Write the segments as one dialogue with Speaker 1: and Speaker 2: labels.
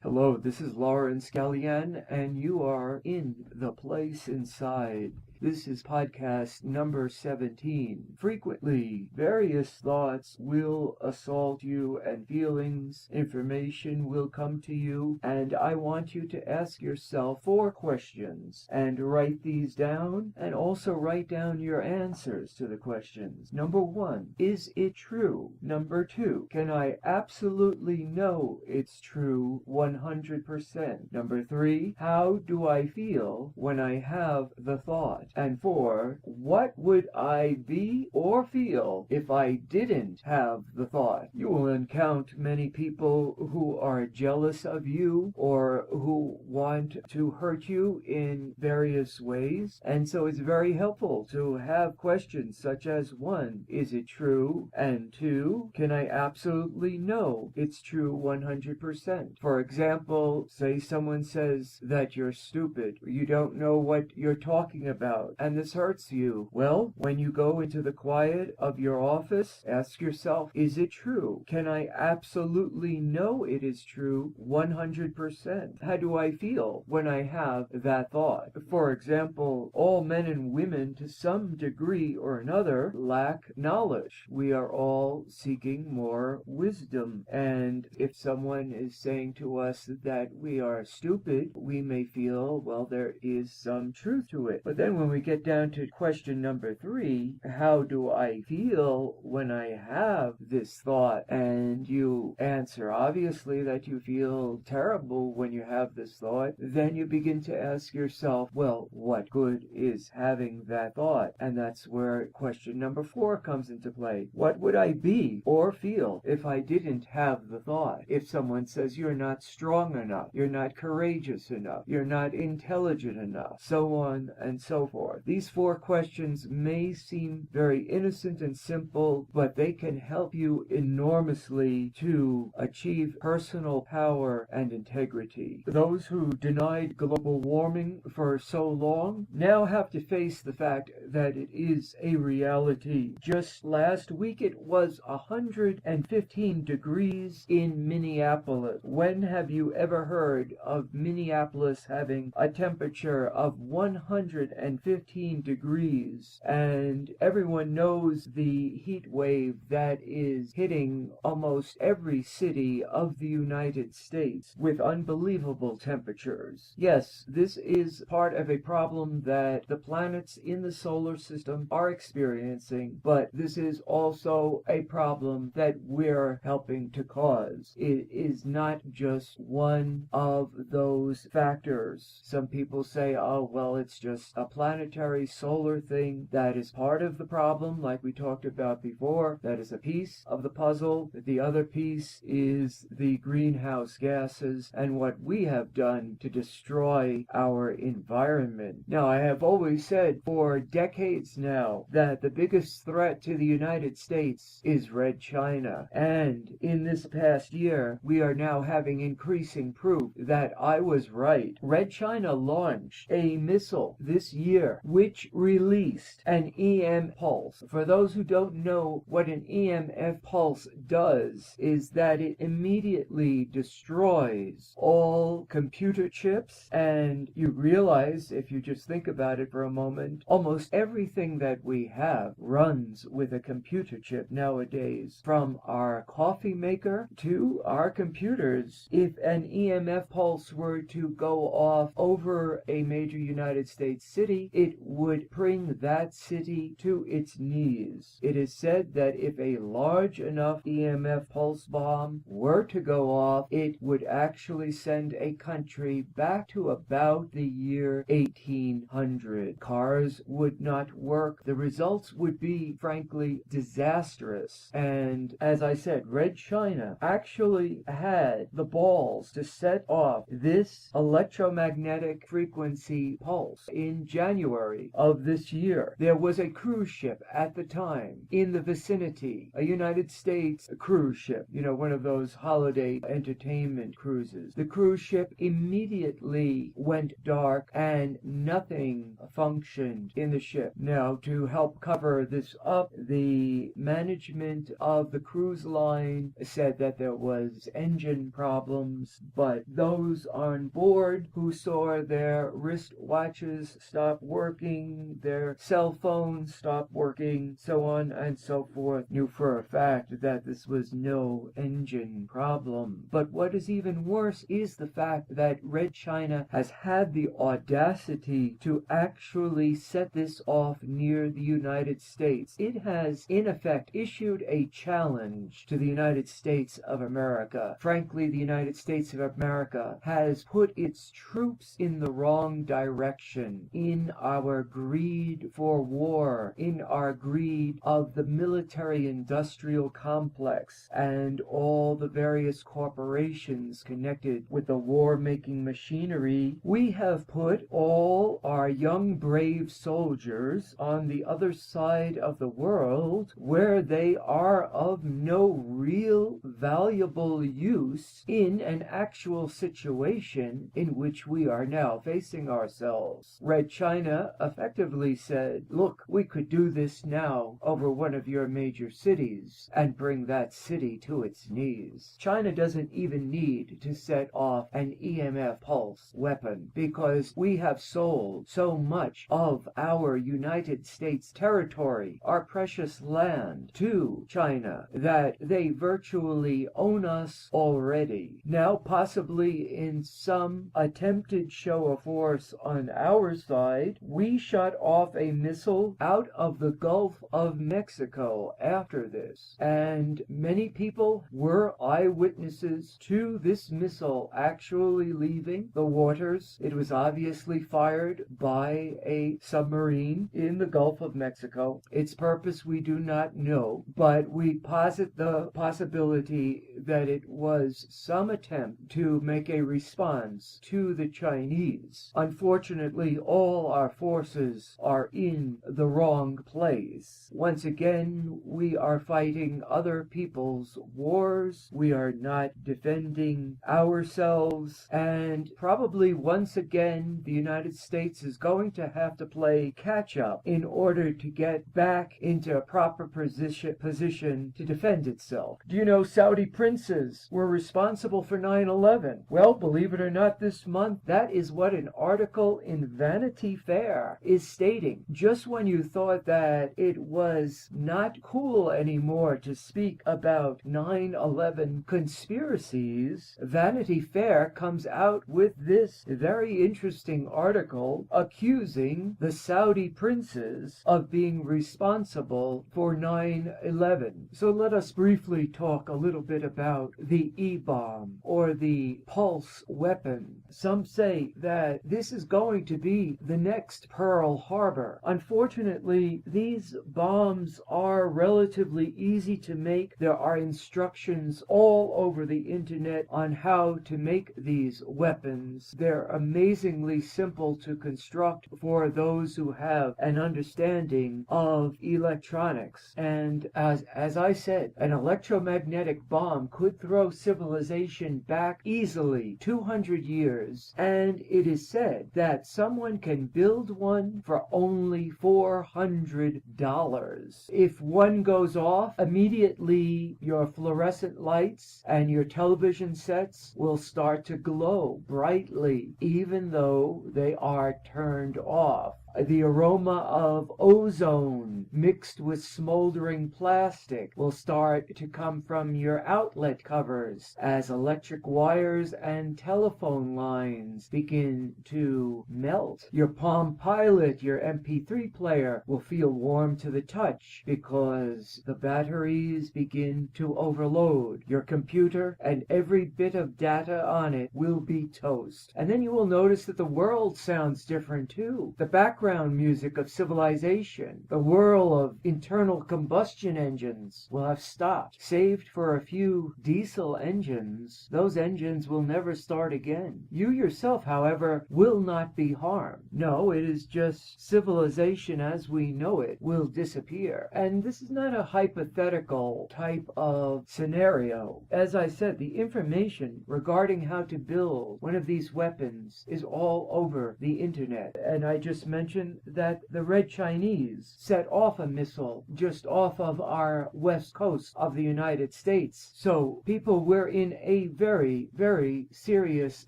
Speaker 1: Hello, this is Laurence Galian, and you are in the place inside. This is podcast number 17. Frequently, various thoughts will assault you and feelings, information will come to you, and I want you to ask yourself 4 questions and write these down, and also write down your answers to the questions. Number 1, is it true? Number 2, can I absolutely know it's true 100%? Number 3, how do I feel when I have the thought? And 4, what would I be or feel if I didn't have the thought? You will encounter many people who are jealous of you or who want to hurt you in various ways, and so it's very helpful to have questions such as 1, is it true? And 2, can I absolutely know it's true 100%? For example, say someone says that you're stupid, you don't know what you're talking about, and this hurts you. Well, when you go into the quiet of your office, ask yourself, is it true? Can I absolutely know it is true 100%? How do I feel when I have that thought? For example, all men and women to some degree or another lack knowledge. We are all seeking more wisdom, and if someone is saying to us that we are stupid, we may feel, well, there is some truth to it. But then when we get down to question number 3, how do I feel when I have this thought? And you answer obviously that you feel terrible when you have this thought. Then you begin to ask yourself, well, what good is having that thought? And that's where question number 4 comes into play. What would I be or feel if I didn't have the thought? If someone says you're not strong enough, you're not courageous enough, you're not intelligent enough, so on and so forth. These 4 questions may seem very innocent and simple, but they can help you enormously to achieve personal power and integrity. Those who denied global warming for so long now have to face the fact that it is a reality. Just last week it was 115 degrees in Minneapolis. When have you ever heard of Minneapolis having a temperature of 115 degrees? And everyone knows the heat wave that is hitting almost every city of the United States with unbelievable temperatures. Yes, this is part of a problem that the planets in the solar system are experiencing, but this is also a problem that we're helping to cause. It is not just one of those factors. Some people say, oh, well, it's just a planetary solar thing. That is part of the problem, like we talked about before. That is a piece of the puzzle. The other piece is the greenhouse gases and what we have done to destroy our environment. Now, I have always said for decades now that the biggest threat to the United States is Red China. And in this past year, we are now having increasing proof that I was right. Red China launched a missile this year which released an EM pulse. For those who don't know what an EMF pulse does, is that it immediately destroys all computer chips, and you realize, if you just think about it for a moment, almost everything that we have runs with a computer chip nowadays, from our coffee maker to our computers. If an EMF pulse were to go off over a major United States city, it would bring that city to its knees. It is said that if a large enough EMF pulse bomb were to go off, it would actually send a country back to about the year 1800. Cars would not work. The results would be, frankly, disastrous. And as I said, Red China actually had the balls to set off this electromagnetic frequency pulse in January January of this year, there was a cruise ship at the time in the vicinity, a United States cruise ship, one of those holiday entertainment cruises. The cruise ship immediately went dark and nothing functioned in the ship. Now, to help cover this up, the management of the cruise line said that there was engine problems, but those on board who saw their wristwatches stop working, their cell phones stop working, so on and so forth, knew for a fact that this was no engine problem. But what is even worse is the fact that Red China has had the audacity to actually set this off near the United States. It has, in effect, issued a challenge to the United States of America. Frankly, the United States of America has put its troops in the wrong direction in our greed for war, in our greed of the military-industrial complex and all the various corporations connected with the war-making machinery. We have put all our young brave soldiers on the other side of the world where they are of no real valuable use in an actual situation in which we are now facing ourselves. Red China effectively said, look, we could do this now over one of your major cities and bring that city to its knees. China doesn't even need to set off an EMF pulse weapon because we have sold so much of our United States territory, our precious land, to China that they virtually own us already. Now, possibly in some attempted show of force on our side, we shot off a missile out of the Gulf of Mexico after this, and many people were eyewitnesses to this missile actually leaving the waters. It was obviously fired by a submarine in the Gulf of Mexico. Its purpose we do not know, but we posit the possibility that it was some attempt to make a response to the Chinese. Unfortunately, all our forces are in the wrong place. Once again, we are fighting other people's wars. We are not defending ourselves, and probably once again the United States is going to have to play catch-up in order to get back into a proper position to defend itself. Do you know Saudi princes were responsible for 9/11? Well, believe it or not, this month, that is what an article in Vanity Fair is stating. Just when you thought that it was not cool anymore to speak about 9/11 conspiracies, Vanity Fair comes out with this very interesting article accusing the Saudi princes of being responsible for 9/11. So let us briefly talk a little bit about the E-bomb or the pulse weapon. Some say that this is going to be the next Pearl Harbor. Unfortunately, these bombs are relatively easy to make. There are instructions all over the internet on how to make these weapons. They're amazingly simple to construct for those who have an understanding of electronics. And as I said, an electromagnetic bomb could throw civilization back easily 200 years, and it is said that someone can build one for only $400. If one goes off, immediately your fluorescent lights and your television sets will start to glow brightly, even though they are turned off. The aroma of ozone mixed with smoldering plastic will start to come from your outlet covers as electric wires and telephone lines begin to melt. Your Palm Pilot, your MP3 player, will feel warm to the touch because the batteries begin to overload. Your computer and every bit of data on it will be toast. And then you will notice that the world sounds different too. The background background music of civilization. The whirl of internal combustion engines will have stopped, saved for a few diesel engines. Those engines will never start again. You yourself, however, will not be harmed. No, it is just civilization as we know it will disappear. And this is not a hypothetical type of scenario. As I said, the information regarding how to build one of these weapons is all over the internet. And I just mentioned that the Red Chinese set off a missile just off of our west coast of the United States. So people, we're in a very, very serious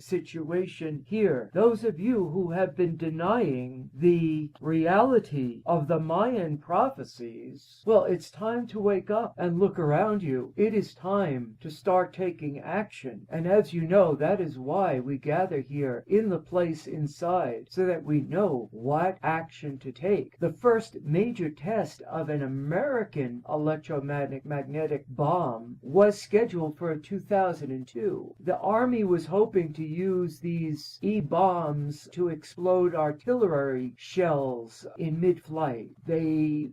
Speaker 1: situation here. Those of you who have been denying the reality of the Mayan prophecies, well, it's time to wake up and look around you. It is time to start taking action. And as you know, that is why we gather here in the place inside, so that we know what action to take. The first major test of an American electromagnetic bomb was scheduled for 2002. The Army was hoping to use these E-bombs to explode artillery shells in mid-flight. The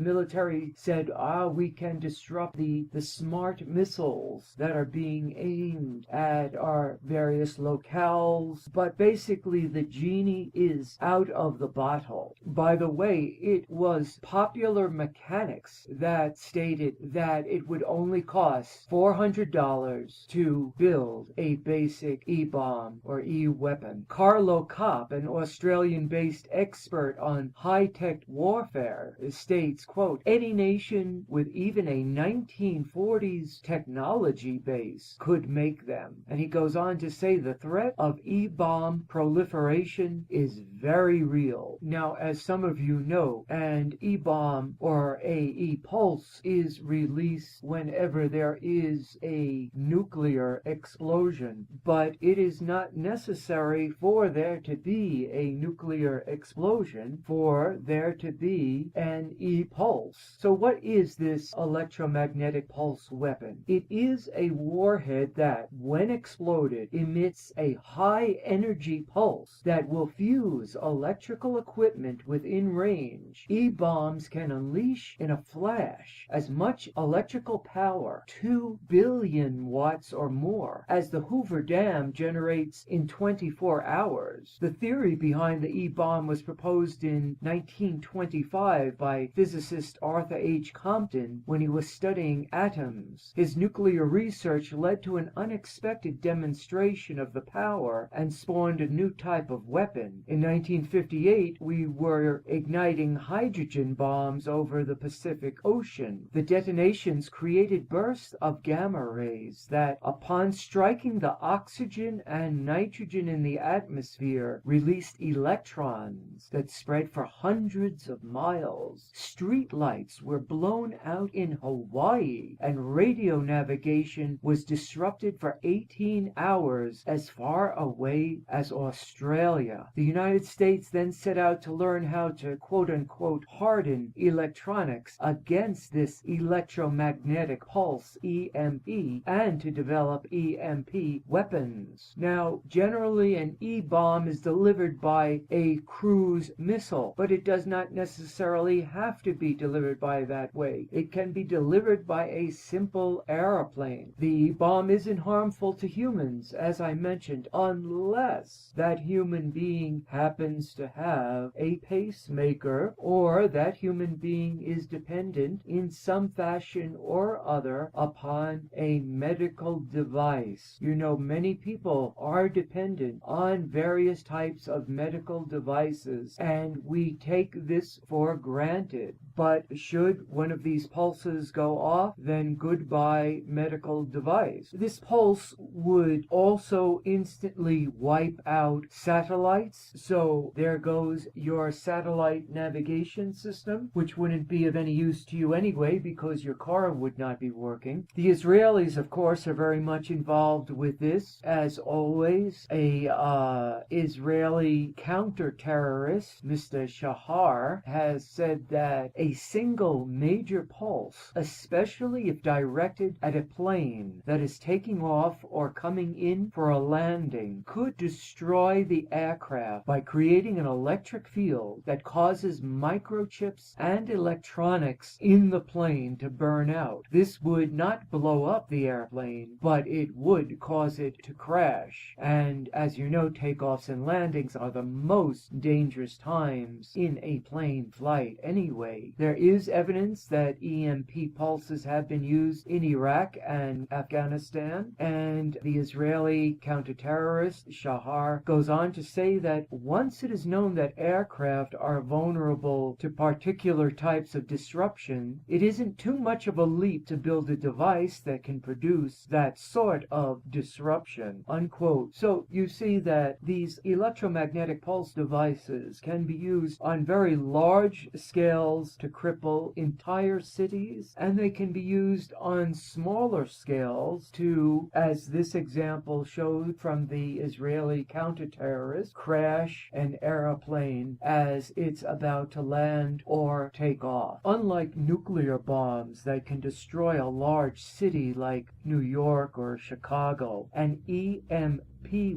Speaker 1: military said, we can disrupt the smart missiles that are being aimed at our various locales, but basically the genie is out of the bottle. By the way, it was Popular Mechanics that stated that it would only cost $400 to build a basic E-bomb or E-weapon. Carlo Kopp, an Australian-based expert on high-tech warfare, states, quote, any nation with even a 1940s technology base could make them. And he goes on to say the threat of E-bomb proliferation is very real. Now, as some of you know, an E-bomb or a E-pulse is released whenever there is a nuclear explosion, but it is not necessary for there to be a nuclear explosion for there to be an E-pulse. So what is this electromagnetic pulse weapon? It is a warhead that, when exploded, emits a high energy pulse that will fuse electrical equipment within range. E-bombs can unleash in a flash as much electrical power, 2 billion watts or more, as the Hoover Dam generates in 24 hours. The theory behind the E-bomb was proposed in 1925 by physicist Arthur H. Compton when he was studying atoms. His nuclear research led to an unexpected demonstration of the power and spawned a new type of weapon. In 1958, we were igniting hydrogen bombs over the Pacific Ocean. The detonations created bursts of gamma rays that, upon striking the oxygen and nitrogen in the atmosphere, released electrons that spread for hundreds of miles. Street lights were blown out in Hawaii, and radio navigation was disrupted for 18 hours as far away as Australia. The United States then set out to learn how to quote-unquote harden electronics against this electromagnetic pulse, EMP, and to develop EMP weapons. Now, generally an E-bomb is delivered by a cruise missile, but it does not necessarily have to be delivered by that way. It can be delivered by a simple airplane. The E-bomb isn't harmful to humans, as I mentioned, unless that human being happens to have a pacemaker, or that human being is dependent in some fashion or other upon a medical device. You know, many people are dependent on various types of medical devices, and we take this for granted. But should one of these pulses go off, then goodbye medical device. This pulse would also instantly wipe out satellites, so there goes your satellite navigation system, which wouldn't be of any use to you anyway because your car would not be working. The Israelis, of course, are very much involved with this. As always, a Israeli counter-terrorist, Mr. Shahar, has said that a single major pulse, especially if directed at a plane that is taking off or coming in for a landing, could destroy the aircraft by creating an electric electric field that causes microchips and electronics in the plane to burn out. This would not blow up the airplane, but it would cause it to crash. And as you know, takeoffs and landings are the most dangerous times in a plane flight anyway. There is evidence that EMP pulses have been used in Iraq and Afghanistan, and the Israeli counter-terrorist Shahar goes on to say that once it is known that aircraft are vulnerable to particular types of disruption, it isn't too much of a leap to build a device that can produce that sort of disruption, unquote. So you see that these electromagnetic pulse devices can be used on very large scales to cripple entire cities, and they can be used on smaller scales to, as this example showed from the Israeli counter-terrorist, crash an airplane as it's about to land or take off. Unlike nuclear bombs that can destroy a large city like New York or Chicago, an EMP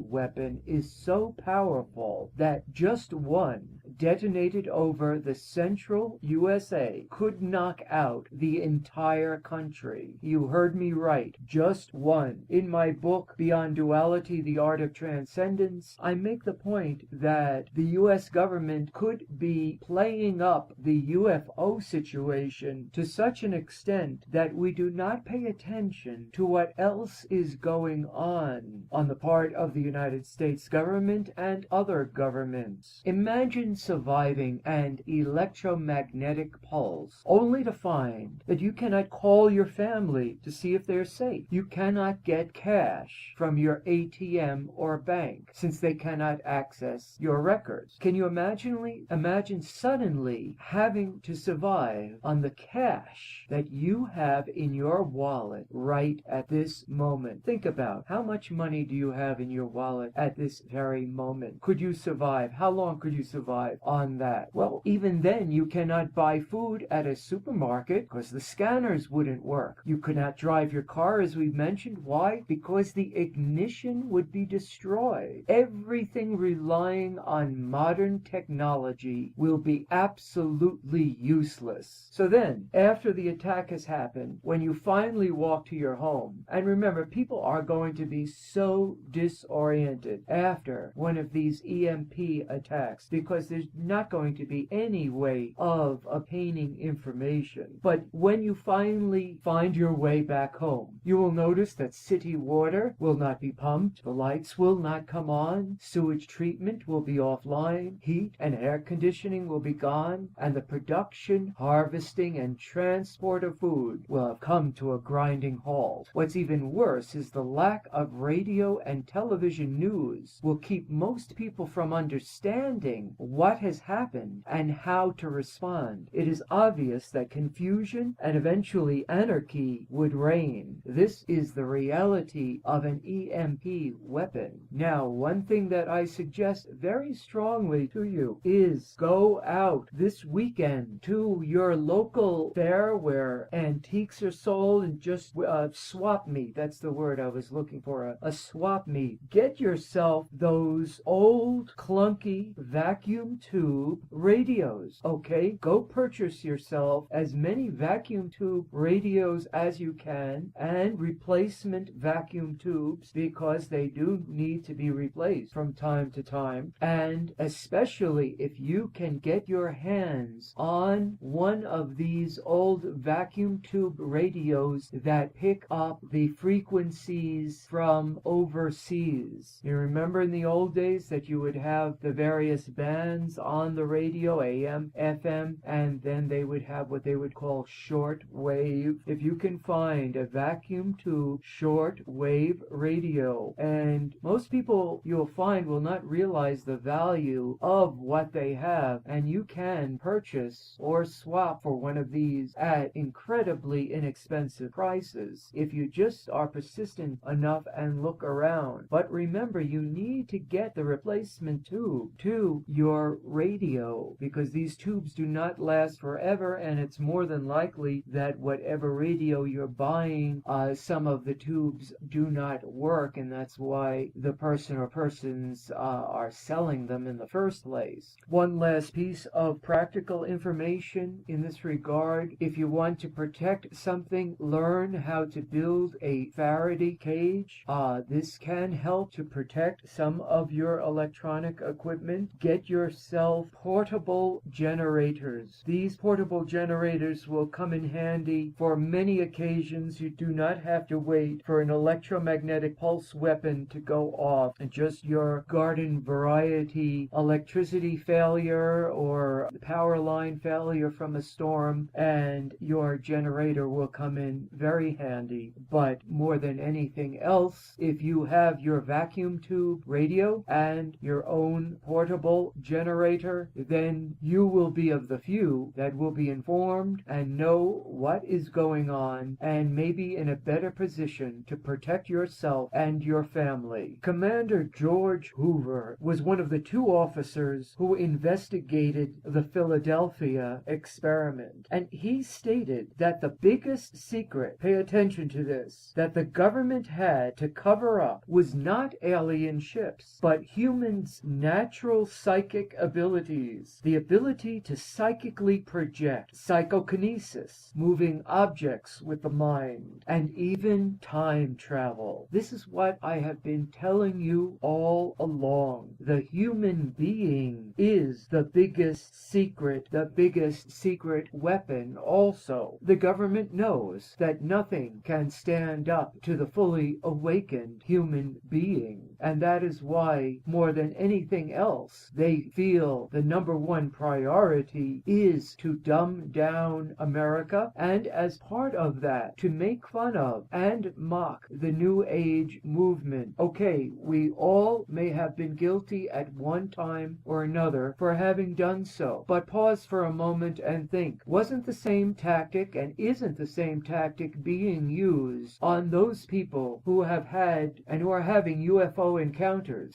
Speaker 1: weapon is so powerful that just one detonated over the central USA could knock out the entire country. You heard me right, just one. In my book, Beyond Duality, The Art of Transcendence, I make the point that the US government could be playing up the UFO situation to such an extent that we do not pay attention to what else is going on the part of the United States government and other governments. Imagine surviving an electromagnetic pulse only to find that you cannot call your family to see if they're safe. You cannot get cash from your ATM or bank since they cannot access your records. Can you imagine suddenly having to survive on the cash that you have in your wallet right at this moment? Think about how much money do you have in your wallet at this very moment. Could you survive? How long could you survive on that? Well, even then you cannot buy food at a supermarket because the scanners wouldn't work. You could not drive your car, as we've mentioned. Why? Because the ignition would be destroyed. Everything relying on modern technology will be absolutely useless. So then, after the attack has happened, when you finally walk to your home, and remember, people are going to be so disoriented after one of these EMP attacks because there's not going to be any way of obtaining information. But when you finally find your way back home, you will notice that city water will not be pumped, the lights will not come on, sewage treatment will be offline, heat and air conditioning will be gone, and the production, harvesting, and transport of food will have come to a grinding halt. What's even worse is the lack of radio and television news will keep most people from understanding what has happened and how to respond. It is obvious that confusion and eventually anarchy would reign. This is the reality of an EMP weapon. Now, one thing that I suggest very strongly to you is go out this weekend to your local fair where antiques are sold and just swap meet. That's the word I was looking for, a swap meet. Get yourself those old clunky vacuum tube radios, okay? Go purchase yourself as many vacuum tube radios as you can and replacement vacuum tubes because they do need to be replaced from time to time. And especially if you can get your hands on one of these old vacuum tube radios that pick up the frequencies from overseas. You remember in the old days that you would have the various bands on the radio, AM, FM, and then they would have what they would call short wave. If you can find a vacuum tube short wave radio, and most people you'll find will not realize the value of what they have, and you can purchase or swap for one of these at incredibly inexpensive prices if you just are persistent enough and look around. But remember, you need to get the replacement tube to your radio, because these tubes do not last forever, and it's more than likely that whatever radio you're buying, some of the tubes do not work, and that's why the person or persons are selling them in the first place. One last piece of practical information in this regard: if you want to protect something, learn how to build a Faraday cage. This can help to protect some of your electronic equipment. Get yourself portable generators. These portable generators will come in handy for many occasions. You do not have to wait for an electromagnetic pulse weapon to go off. Just your garden variety electricity failure or power line failure from a storm, and your generator will come in very handy. But more than anything else, if you have your vacuum tube radio and your own portable generator, then you will be of the few that will be informed and know what is going on, and maybe in a better position to protect yourself and your family. Commander George Hoover was one of the two officers who investigated the Philadelphia experiment, and he stated that the biggest secret, pay attention to this, that the government had to cover up was not alien ships, but humans' natural psychic abilities, the ability to psychically project, psychokinesis, moving objects with the mind, and even time travel. This is what I have been telling you all along. The human being is the biggest secret weapon also. The government knows that nothing can stand up to the fully awakened human being, and that is why, more than anything else, they feel the number one priority is to dumb down America, and as part of that, to make fun of and mock the New Age movement. Okay, we all may have been guilty at one time or another for having done so, but pause for a moment and think, wasn't the same tactic and isn't the same tactic being used on those people who have had and who are having UFO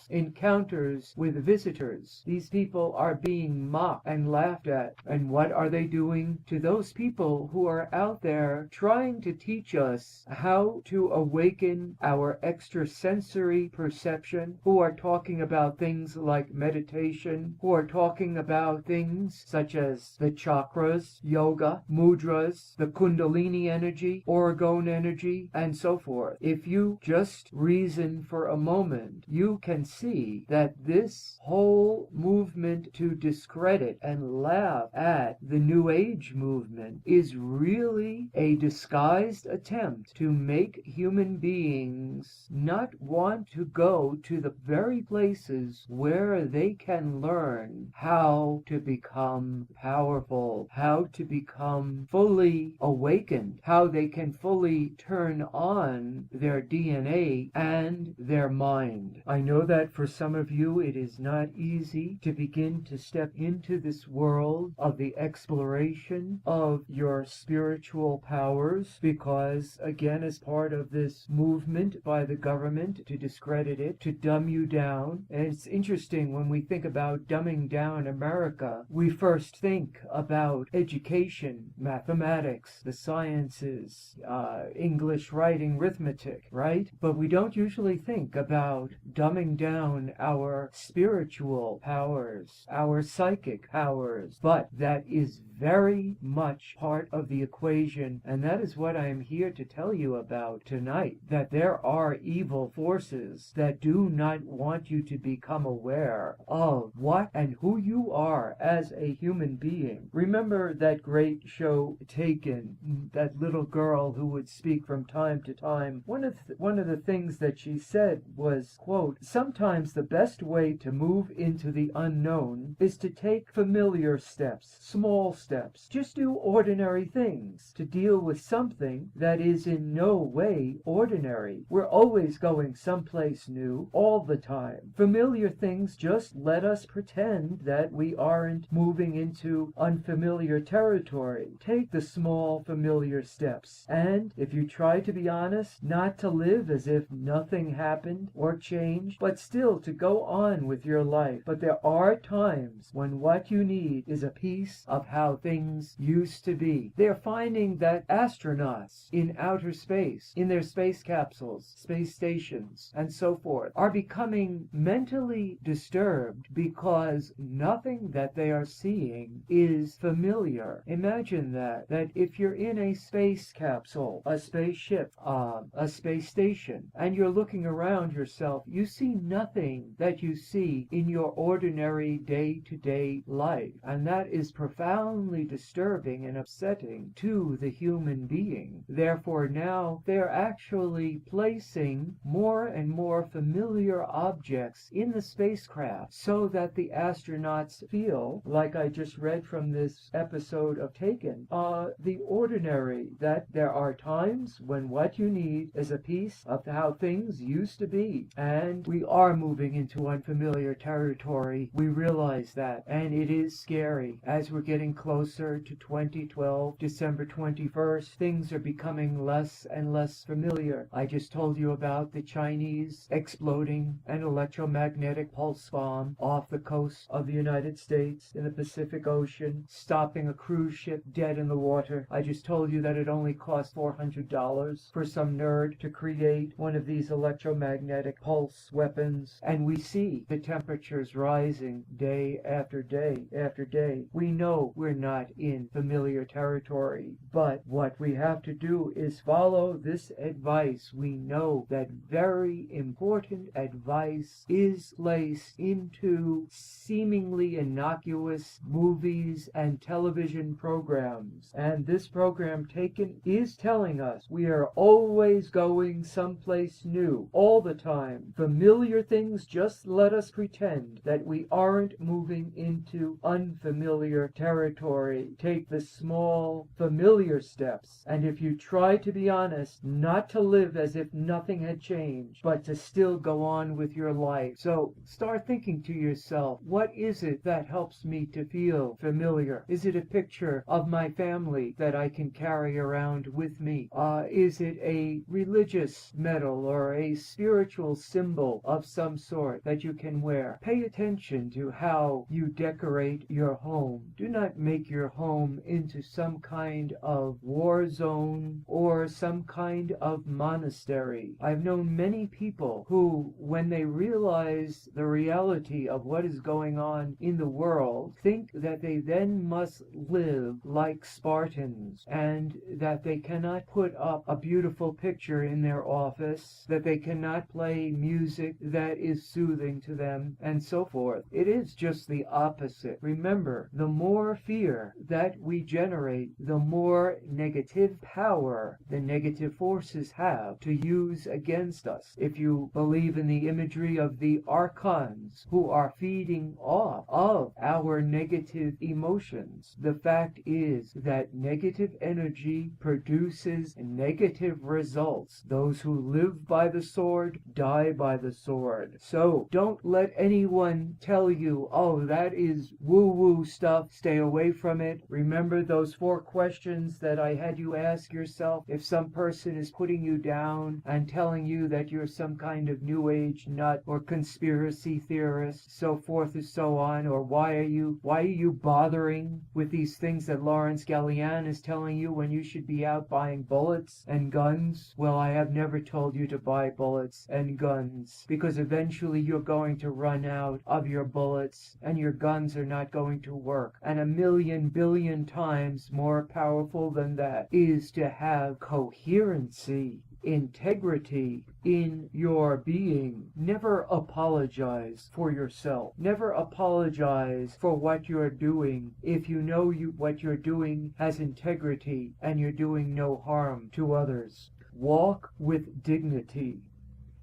Speaker 1: encounters with visitors? These people are being mocked and laughed at, and what are they doing to those people who are out there trying to teach us how to awaken our extrasensory perception, who are talking about things like meditation, who are talking about things such as the chakras, yoga, mudras, the kundalini energy, orgone energy, and so forth? If you just reason for a moment, you can see that this whole movement to discredit and laugh at the New Age movement is really a disguised attempt to make human beings not want to go to the very places where they can learn how to become powerful, how to become fully awakened, how they can fully turn on their DNA and their mind. I know that for some of you it is not easy to begin to step into this world of the exploration of your spiritual powers, because again, as part of this movement by the government to discredit it, to dumb you down. And it's interesting, when we think about dumbing down America, we first think about education, mathematics, the sciences, English, writing, arithmetic, right? But we don't usually think about dumbing down our spiritual powers, our psychic powers. But that is very much part of the equation, and that is what I am here to tell you about tonight, that there are evil forces that do not want you to become aware of what and who you are as a human being. Remember that great show Taken, that little girl who would speak from time to time? One of the things that she said was, quote, "Sometimes the best way to move into the unknown is to take familiar steps, small steps. Just do ordinary things to deal with something that is in no way ordinary. We're always going someplace new, all the time. Familiar things just let us pretend that we aren't moving into unfamiliar territory. Take the small familiar steps, and if you try to be honest, not to live as if nothing happened or changed, but still to go on with your life. But there are are times when what you need is a piece of how things used to be. They're finding that astronauts in outer space, in their space capsules, space stations, and so forth, are becoming mentally disturbed because nothing that they are seeing is familiar. Imagine that if you're in a space capsule, a spaceship, a space station, and you're looking around yourself, you see nothing that you see in your ordinary day-to-day life. And that is profoundly disturbing and upsetting to the human being. Therefore, now they're actually placing more and more familiar objects in the spacecraft so that the astronauts feel, like I just read from this episode of Taken, the ordinary, that there are times when what you need is a piece of how things used to be. And we are moving into unfamiliar territory. We realize that, and it is scary. As we're getting closer to 2012, December 21st, things are becoming less and less familiar. I just told you about the Chinese exploding an electromagnetic pulse bomb off the coast of the United States in the Pacific Ocean, stopping a cruise ship dead in the water. I just told you that it only cost $400 for some nerd to create one of these electromagnetic pulse weapons. And we see the temperatures rising day after day after day. We know we're not in familiar territory, but what we have to do is follow this advice. We know that very important advice is placed into seemingly innocuous movies and television programs. And this program Taken is telling us we are always going someplace new, all the time. Familiar things, just let us pretend that we aren't moving into unfamiliar territory. Take the small, familiar steps, and if you try to be honest, not to live as if nothing had changed, but to still go on with your life. So start thinking to yourself, what is it that helps me to feel familiar? Is it a picture of my family that I can carry around with me? Is it a religious medal or a spiritual symbol of some sort that you can wear? Pay attention to how you decorate your home. Do not make your home into some kind of war zone or some kind of monastery. I've known many people who, when they realize the reality of what is going on in the world, think that they then must live like Spartans, and that they cannot put up a beautiful picture in their office, that they cannot play music that is soothing to them, and so forth. It is just the opposite. Remember, the more fear that we generate, the more negative power the negative forces have to use against us. If you believe in the imagery of the archons who are feeding off of our negative emotions, the fact is that negative energy produces negative results. Those who live by the sword die by the sword. So don't let anyone tell you, oh, that is woo-woo stuff, stay away from it. Remember those 4 questions that I had you ask yourself? If some person is putting you down and telling you that you're some kind of new age nut or conspiracy theorist, so forth and so on, or why are you bothering with these things that Laurence Galian is telling you when you should be out buying bullets and guns? Well, I have never told you to buy bullets and guns, because eventually you're going to run out of your bullets and your guns are not going to work. And a million billion times more powerful than that is to have coherency, integrity in your being. Never apologize for yourself. Never apologize for what you're doing if you know what you're doing has integrity and you're doing no harm to others. Walk with dignity.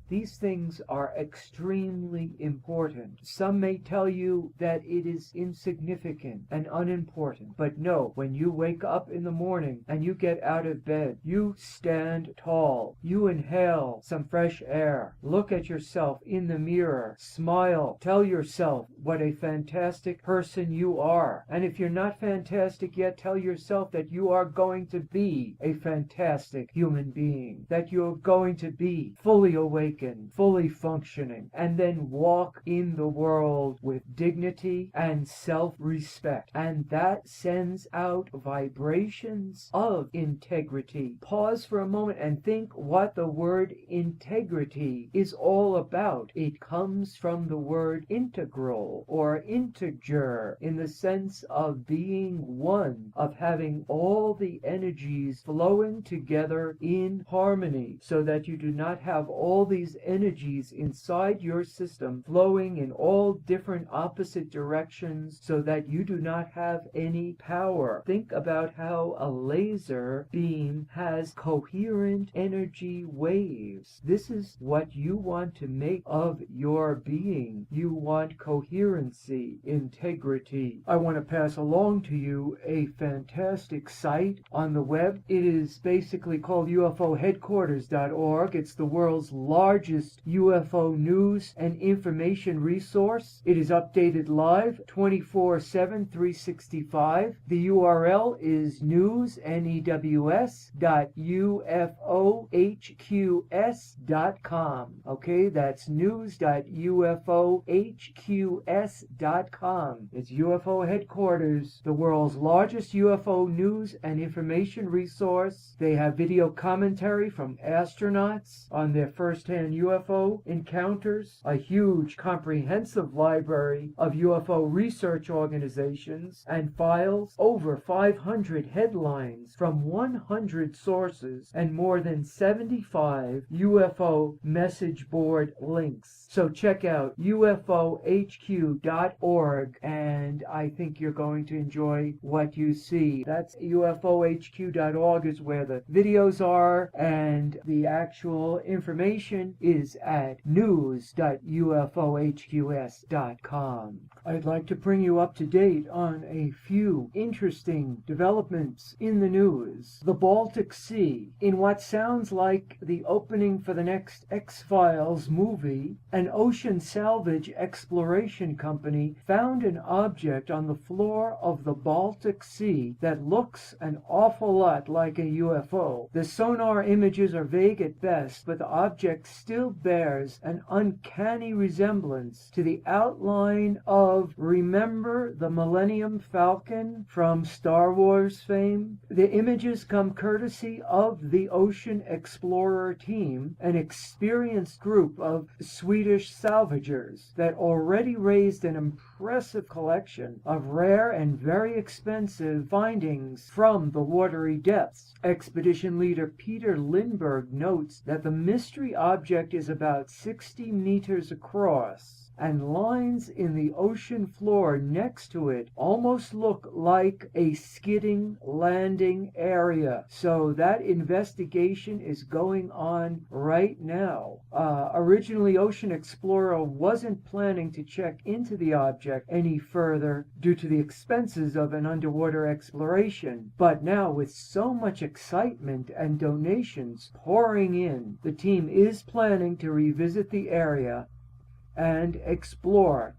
Speaker 1: These things are extremely important. Some may tell you that it is insignificant and unimportant, but no, when you wake up in the morning and you get out of bed, you stand tall, you inhale some fresh air, look at yourself in the mirror, smile, tell yourself what a fantastic person you are. And if you're not fantastic yet, tell yourself that you are going to be a fantastic human being, that you're going to be fully awake awaken, fully functioning, and then walk in the world with dignity and self-respect. And that sends out vibrations of integrity. Pause for a moment and think what the word integrity is all about. It comes from the word integral or integer, in the sense of being one, of having all the energies flowing together in harmony, so that you do not have all these energies inside your system flowing in all different opposite directions, so that you do not have any power. Think about how a laser beam has coherent energy waves. This is what you want to make of your being. You want coherency, integrity. I want to pass along to you a fantastic site on the web. It is basically called UFOheadquarters.org. It's the world's largest UFO news and information resource. It is updated live 24/7, 365. The URL is news.ufohqs.com. Okay, that's news.ufohqs.com. It's UFO Headquarters, the world's largest UFO news and information resource. They have video commentary from astronauts on their first-hand UFO encounters, a huge comprehensive library of UFO research organizations and files, over 500 headlines from 100 sources, and more than 75 UFO message board links. So check out ufohq.org, and I think you're going to enjoy what you see. That's ufohq.org is where the videos are, and the actual information is at news.ufohqs.com. I'd like to bring you up to date on a few interesting developments in the news. The Baltic Sea. In what sounds like the opening for the next X-Files movie, an ocean salvage exploration company found an object on the floor of the Baltic Sea that looks an awful lot like a UFO. The sonar images are vague at best, but the object still bears an uncanny resemblance to the outline of, remember the Millennium Falcon from Star Wars fame? The images come courtesy of the Ocean Explorer team, an experienced group of Swedish salvagers that already raised an impressive collection of rare and very expensive findings from the watery depths. Expedition leader Peter Lindbergh notes that the mystery object is about 60 meters across, and lines in the ocean floor next to it almost look like a skidding landing area. So that investigation is going on right now. Originally, Ocean Explorer wasn't planning to check into the object any further due to the expenses of an underwater exploration. But now, with so much excitement and donations pouring in, the team is planning to revisit the area and explore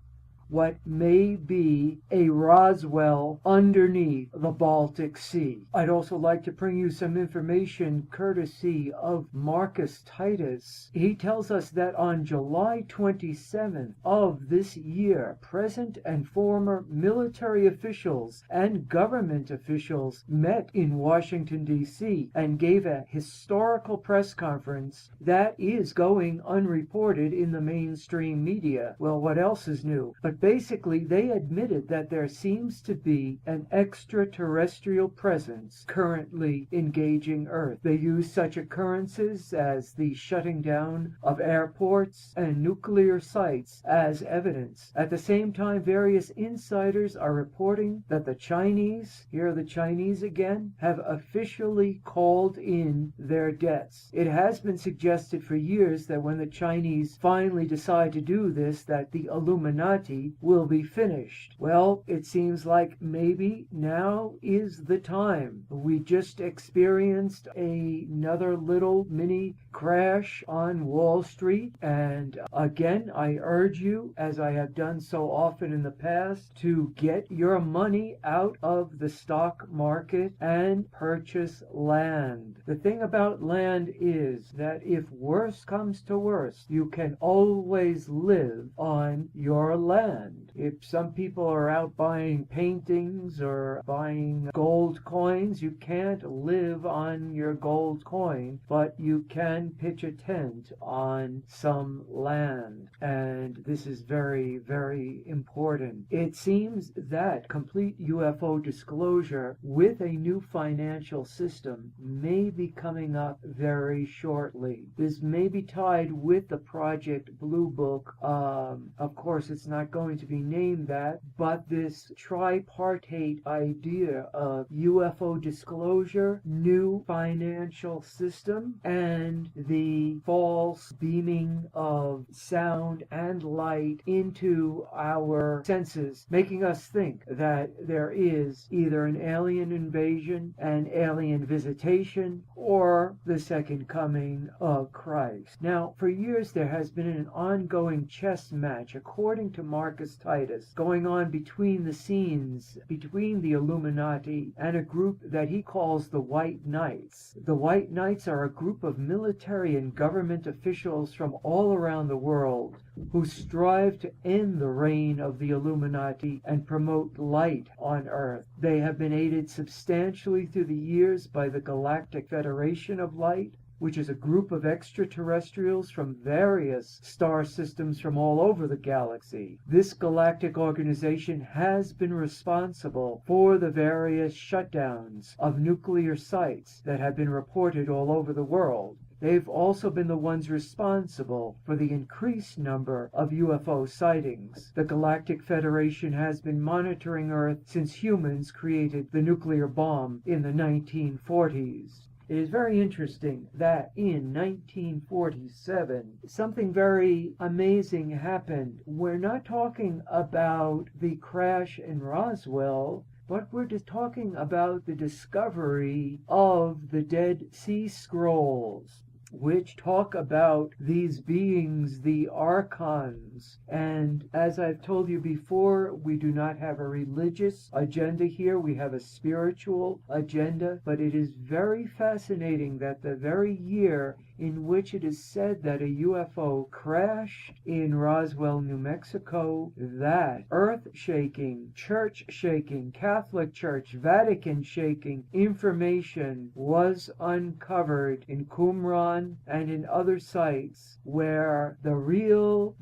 Speaker 1: what may be a Roswell underneath the Baltic Sea. I'd also like to bring you some information courtesy of Marcus Titus. He tells us that on July 27th of this year, present and former military officials and government officials met in Washington, D.C. and gave a historical press conference that is going unreported in the mainstream media. Well, what else is new? But basically, they admitted that there seems to be an extraterrestrial presence currently engaging Earth. They use such occurrences as the shutting down of airports and nuclear sites as evidence. At the same time, various insiders are reporting that the Chinese, here are the Chinese again, have officially called in their debts. It has been suggested for years that when the Chinese finally decide to do this, that the Illuminati we will be finished. Well, it seems like maybe now is the time. We just experienced another little mini crash on Wall Street, and again, I urge you, as I have done so often in the past, to get your money out of the stock market and purchase land. The thing about land is that if worse comes to worse, you can always live on your land. If some people are out buying paintings or buying gold coins, you can't live on your gold coin, but you can pitch a tent on some land. And this is very, very important. It seems that complete UFO disclosure with a new financial system may be coming up very shortly. This may be tied with the Project Blue Book. Of course, it's not going to be named that, but this tripartite idea of UFO disclosure, new financial system, and the false beaming of sound and light into our senses, making us think that there is either an alien invasion, an alien visitation, or the second coming of Christ. Now, for years there has been an ongoing chess match, according to Marcus Titus, going on between the scenes, between the Illuminati and a group that he calls the White Knights. The White Knights are a group of military and government officials from all around the world who strive to end the reign of the Illuminati and promote light on Earth. They have been aided substantially through the years by the Galactic Federation of Light, which is a group of extraterrestrials from various star systems from all over the galaxy. This galactic organization has been responsible for the various shutdowns of nuclear sites that have been reported all over the world. They've also been the ones responsible for the increased number of UFO sightings. The Galactic Federation has been monitoring Earth since humans created the nuclear bomb in the 1940s. It is very interesting that in 1947, something very amazing happened. We're not talking about the crash in Roswell, but we're just talking about the discovery of the Dead Sea Scrolls, which talk about these beings, the archons. And as I've told you before, we do not have a religious agenda here. We have a spiritual agenda. But it is very fascinating that the very year in which it is said that a UFO crashed in Roswell, New Mexico, that earth-shaking, church-shaking, Catholic Church, Vatican-shaking information was uncovered in Qumran and in other sites where the real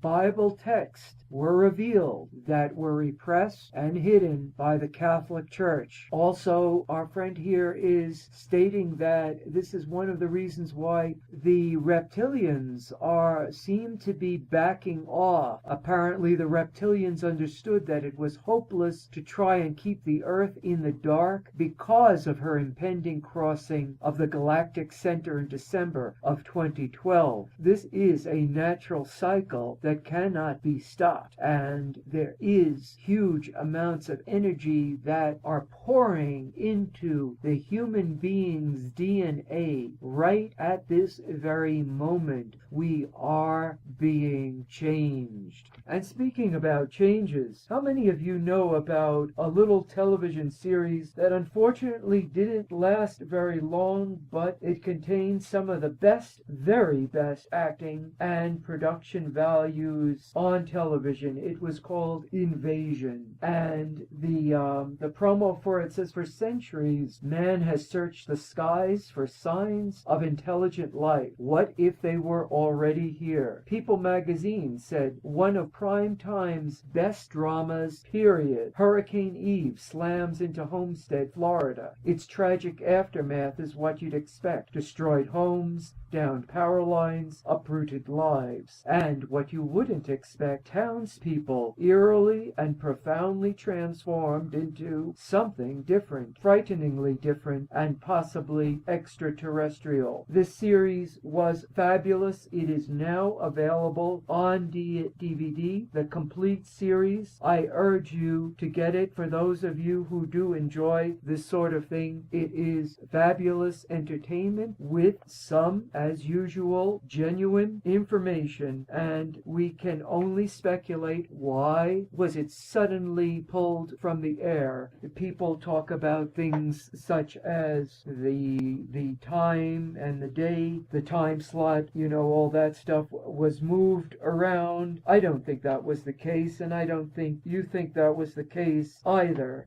Speaker 1: Bible text were revealed that were repressed and hidden by the Catholic Church. Also, our friend here is stating that this is one of the reasons why the reptilians seem to be backing off. Apparently, the reptilians understood that it was hopeless to try and keep the Earth in the dark because of her impending crossing of the galactic center in December of 2012. This is a natural cycle that cannot be stopped. And there is huge amounts of energy that are pouring into the human being's DNA right at this very moment. We are being changed. And speaking about changes, how many of you know about a little television series that unfortunately didn't last very long, but it contains some of the best, very best acting and production values on television? It was called Invasion, and the promo for it says, "For centuries, man has searched the skies for signs of intelligent life. What if they were already here?" People magazine said, "One of prime time's best dramas, period. Hurricane Eve slams into Homestead, Florida. Its tragic aftermath is what you'd expect. Destroyed homes, down power lines, uprooted lives, and what you wouldn't expect, townspeople eerily and profoundly transformed into something different, frighteningly different, and possibly extraterrestrial. This series was fabulous. It is now available on DVD, the complete series. I urge you to get it for those of you who do enjoy this sort of thing. It is fabulous entertainment with some, as usual, genuine information, and we can only speculate why was it suddenly pulled from the air. People talk about things such as the time and the day, the time slot, all that stuff was moved around. I don't think that was the case, and I don't think you think that was the case either.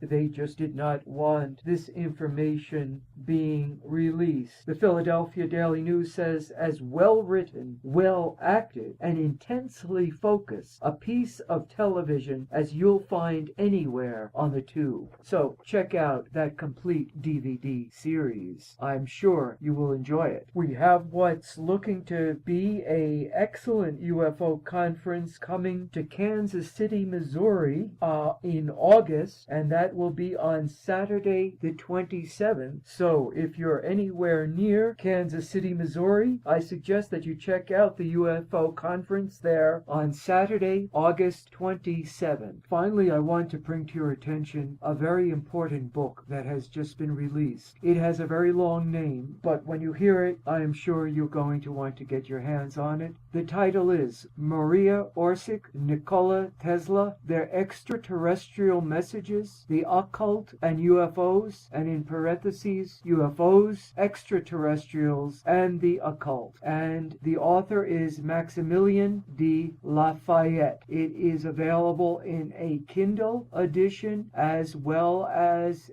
Speaker 1: They just did not want this information being released. The Philadelphia Daily News says, as well written, well acted, and intensely focused a piece of television as you'll find anywhere on the tube. So check out that complete DVD series. I'm sure you will enjoy it. We have what's looking to be a excellent UFO conference coming to Kansas City, Missouri in August, and that will be on Saturday the 27th. So if you're anywhere near Kansas City, Missouri, I suggest that you check out the UFO conference there on Saturday, August 27th. Finally, I want to bring to your attention a very important book that has just been released. It has a very long name, but when you hear it, I am sure you're going to want to get your hands on it. The title is Maria Orsic, Nikola Tesla, Their Extraterrestrial Messages, the Occult and UFOs, and in parentheses, UFOs, Extraterrestrials, and the Occult. And the author is Maximilien de Lafayette. It is available in a Kindle edition as well as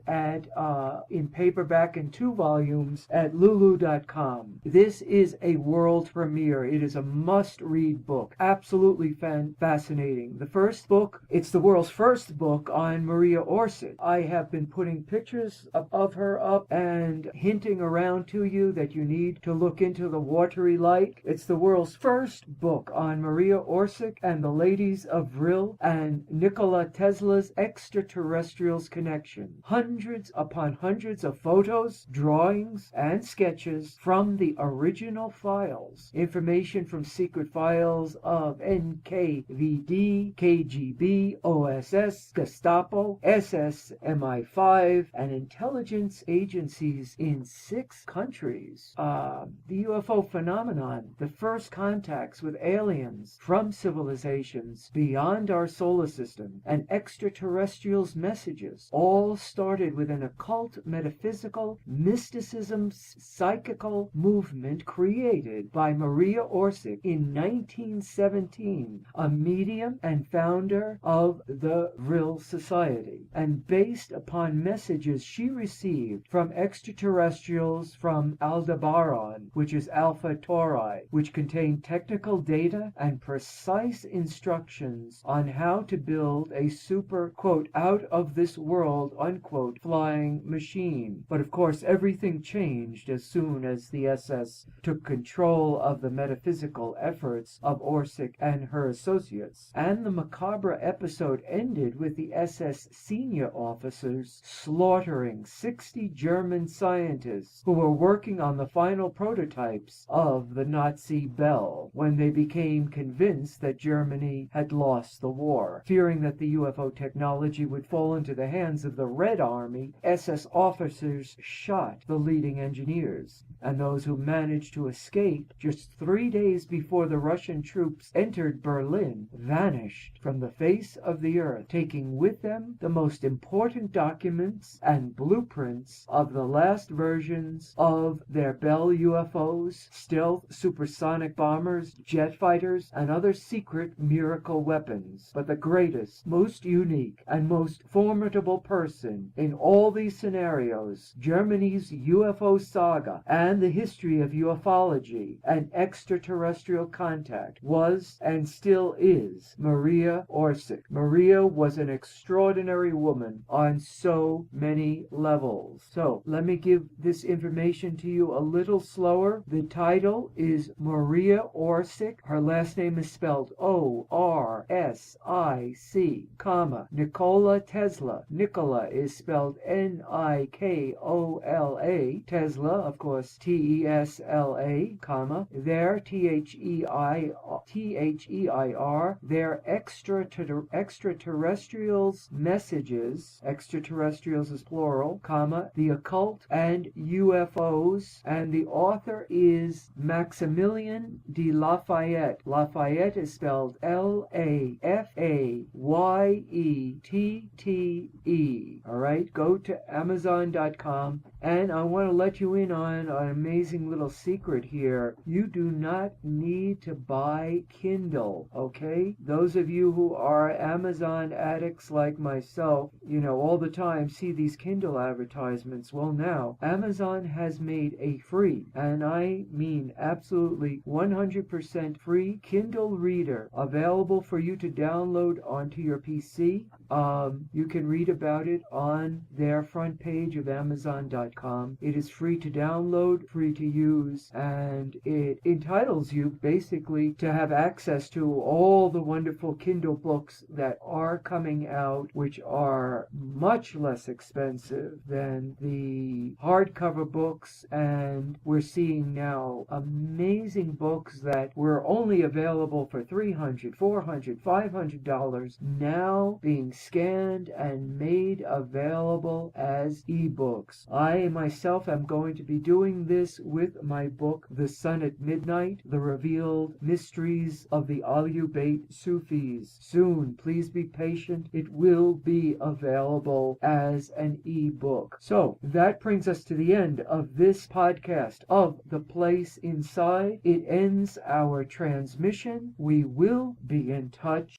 Speaker 1: in paperback in 2 volumes at lulu.com. This is a world premiere. It is a must-read book. Absolutely fascinating. The first book, it's the world's first book on Maria Orsic. I have been putting pictures of her up and hinting around to you that you need to look into the watery light. It's the world's first book on Maria Orsic and the ladies of Vril and Nikola Tesla's extraterrestrials connection. Hundreds upon hundreds of photos, drawings, and sketches from the original files. Information from secret files of NKVD, KGB, OSS, Gestapo, SS, MI5, and intelligence agencies in 6 countries. The UFO phenomenon, the first contacts with aliens from civilizations beyond our solar system, and extraterrestrials' messages all started with an occult, metaphysical, mysticism, psychical movement created by Maria Orsic in 1917, a medium and founder of the Vril Society, and based upon messages she received from extraterrestrials from Aldebaran, which is Alpha Tauri, which contained technical data and precise instructions on how to build a super, quote, out of this world, unquote, flying machine. But of course, everything changed as soon as the SS took control of the metaphysical efforts of Orsic and her associates. And the macabre episode ended with the SS senior officers slaughtering 60 German scientists who were working on the final prototypes of the Nazi Bell when they became convinced that Germany had lost the war. Fearing that the UFO technology would fall into the hands of the Red Army, SS officers shot the leading engineers, and those who managed to escape just 3 days before the Russian troops entered Berlin vanished from the face of the earth, taking with them the most important documents and blueprints of the last versions of their Bell UFOs, stealth supersonic bombers, jet fighters, and other secret miracle weapons. But the greatest, most unique, and most formidable person in all these scenarios, Germany's UFO saga, and the history of ufology and extraterrestrial contact, was and still is Maria Orsic. Maria was an extraordinary woman on so many levels. So let me give this information to you a little slower. The title is Maria Orsic. Her last name is spelled O-R-S-I-C, comma, Nikola Tesla. Nikola is spelled Nikola, Tesla, of course, Tesla, comma, their Their their extraterrestrials messages, extraterrestrials is plural, comma, the occult and UFOs, and the author is Maximilien de Lafayette. Lafayette is spelled Lafayette. All right, go to Amazon.com, and I want to let you in on an amazing little secret here. You do not need to buy Kindle, okay? Those of you who are Amazon addicts like myself, all the time see these Kindle advertisements. Well, now, Amazon has made a free, and I mean absolutely 100% free Kindle reader available for you to download onto your PC. You can read about it on their front page of Amazon.com. It is free to download, free to use, and it entitles you basically to have access to all the wonderful Kindle books that are coming out, which are much less expensive than the hardcover books. And we're seeing now amazing books that were only available for $300, $400, $500 now being scanned and made available as ebooks. I myself am going to be doing this with my book, The Sun at Midnight, The Revealed Mysteries of the Alubate Sufis. Soon, please be patient. It will be available as an ebook. So, that brings us to the end of this podcast of The Place Inside. It ends our transmission. We will be in touch.